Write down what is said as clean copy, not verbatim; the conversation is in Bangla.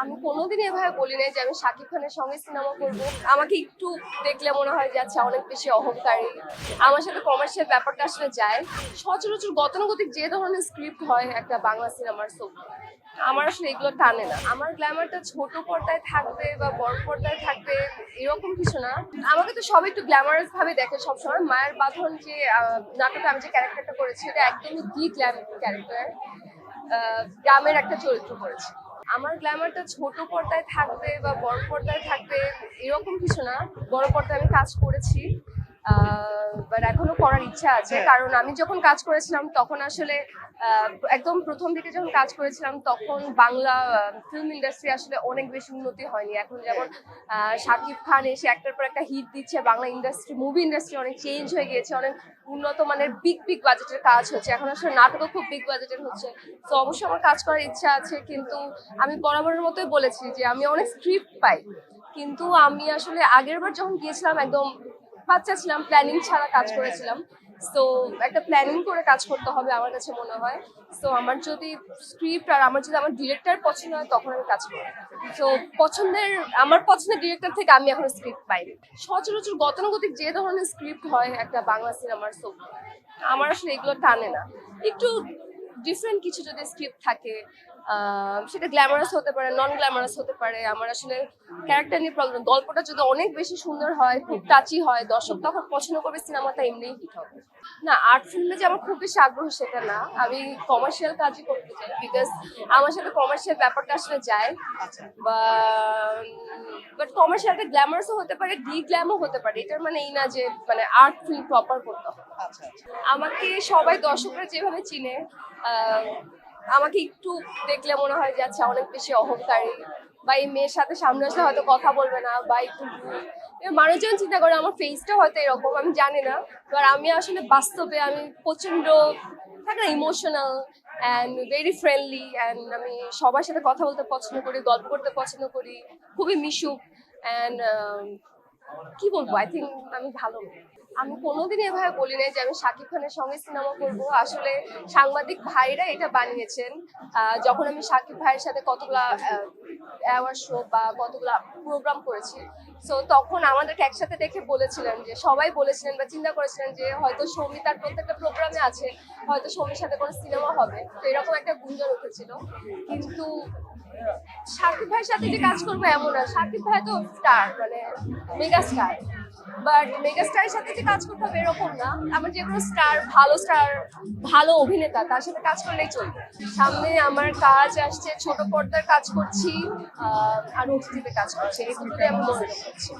আমি কোনোদিনই এভাবে বলি নাই যে আমি শাকিব খানের সঙ্গে সিনেমা করব। আমাকে একটু দেখলে মনে হয় যে আচ্ছা অনেক বেশি অহংকারী, আমার সাথে কমার্শিয়াল ব্যাপারটা আসলে যায়। সচরাচর গতানুগতিক যে ধরনের স্ক্রিপ্ট হয় একটা বাংলা সিনেমার, সো আমার আসলে এগুলো টানে না। আমার গ্ল্যামারটা ছোট পর্দায় থাকবে বা বড় পর্দায় থাকবে এরকম কিছু না। আমাকে তো সবাই একটু গ্ল্যামারাস ভাবে দেখে সবসময়। মায়ের বাঁধন যে নাটকে আমি যে ক্যারেক্টারটা করেছি এটা একদমই ডি গ্ল্যাম ক্যারেক্টার, গ্রামের একটা চরিত্র করেছি। আমার গ্ল্যামারটা ছোট পর্দায় থাকবে বা বড় পর্দায় থাকবে এরকম কিছু না। বড় পর্দায় আমি কাজ করেছি, বাট এখনো করার ইচ্ছা আছে। কারণ আমি যখন কাজ করেছিলাম তখন আসলে একদম প্রথম দিকে যখন কাজ করেছিলাম তখন বাংলা ফিল্ম ইন্ডাস্ট্রি আসলে অনেক বেশি উন্নতি হয়নি। এখন যেমন শাকিব খান এসে একটার পর একটা হিট দিচ্ছে, বাংলা ইন্ডাস্ট্রি, মুভি ইন্ডাস্ট্রি অনেক চেঞ্জ হয়ে গিয়েছে, অনেক উন্নত মানের বিগ বিগ বাজেটের কাজ হচ্ছে। এখন আসলে নাটকও খুব বিগ বাজেটের হচ্ছে। তো অবশ্যই আমার কাজ করার ইচ্ছা আছে, কিন্তু আমি বরাবরের মতোই বলেছি যে আমি অনেক স্ক্রিপ্ট পাই, কিন্তু আমি আসলে আগের বার যখন গিয়েছিলাম একদম বাচ্চা ছিলাম, প্ল্যানিং ছাড়া কাজ করেছিলাম। তো একটা প্ল্যানিং করে কাজ করতে হবে আমার কাছে মনে হয়। তো আমার যদি স্ক্রিপ্ট আর আমার যদি আমার ডিরেক্টর পছন্দ হয় তখন আমি কাজ করব। তো আমার পছন্দের ডিরেক্টর থেকে আমি এখন স্ক্রিপ্ট পাইনি। সচরাচর গতানুগতিক যে ধরনের স্ক্রিপ্ট হয় একটা বাংলা সিনেমার, সো আমার আসলে এগুলো টানে না। একটু ডিফারেন্ট কিছু যদি স্ক্রিপ্ট থাকে, সেটা গ্ল্যামারাস হতে পারে, নন গ্ল্যামারাস হতে পারে, আমার আসলে ক্যারেক্টার নিয়ে প্রবলেম। গল্পটা যদি অনেক বেশি সুন্দর হয়, খুব টাচি হয়, দর্শক তখন পছন্দ করবে, সিনেমাটা এমনিই হিট হবে। না, আর্ট ফিল্মে যে আমার খুব বেশি আগ্রহ সেটা না, আমি কমার্শিয়াল কাজই করতে চাই, বিকজ আমার সাথে কমার্শিয়াল ব্যাপারটা আসলে যায়। বা বাট কমার্শিয়ালটা গ্ল্যামারাসও হতে পারে, ডি গ্ল্যামও হতে পারে, এটার মানে এই না যে মানে আর্ট ফিল্ম প্রপার করতে হবে। আমাকে সবাই দর্শকরা যেভাবে চিনে, আমাকে একটু দেখলে মনে হয় যে আচ্ছা অনেক বেশি অহংকারী, বা এই মেয়ের সাথে সামনে আসলে হয়তো কথা বলবে না, বা একটু মানুষজন চিন্তা করে আমার ফেসটা হয়তো এরকম, আমি জানি না। এবার আমি আসলে বাস্তবে আমি প্রচন্ড থাকে না emotional and very friendly, and আমি সবার সাথে কথা বলতে পছন্দ করি, গল্প করতে পছন্দ করি, খুবই মিশুক অ্যান্ড কি বলবো, আই থিঙ্ক আমি ভালো মেয়ে। আমি কোনোদিনই এভাবে বলি নাই যে আমি শাকিব খানের সঙ্গে সিনেমা করব। আসলে সাংবাদিক ভাইরা এটা বানিয়েছেন। যখন আমি শাকিব ভাইয়ের সাথে কতগুলা অ্যাওয়ার্ড শো বা কতগুলা প্রোগ্রাম করেছি, সো তখন আমাদেরকে একসাথে দেখে বলেছিলেন যে, সবাই বলেছিলেন বা চিন্তা করেছিলেন যে হয়তো সৌমি তার প্রত্যেকটা প্রোগ্রামে আছে, হয়তো সৌমির সাথে কোনো সিনেমা হবে, তো এরকম একটা গুঞ্জন উঠেছিল। কিন্তু শাকিব ভাইয়ের সাথে যে কাজ করবো এমন না, শাকিব ভাই তো স্টার, মানে মেগা স্টার, বাট মেগা স্টারের সাথে যে কাজ করতে হবে এরকম না। আমার যে কোনো স্টার, ভালো অভিনেতা তার সাথে কাজ করলেই চলবে। সামনে আমার কাজ আসছে, ছোট পর্দার কাজ করছি, আর ওটিটিতে কাজ করছি, এই দুটোই আমি মনোযোগ করছি।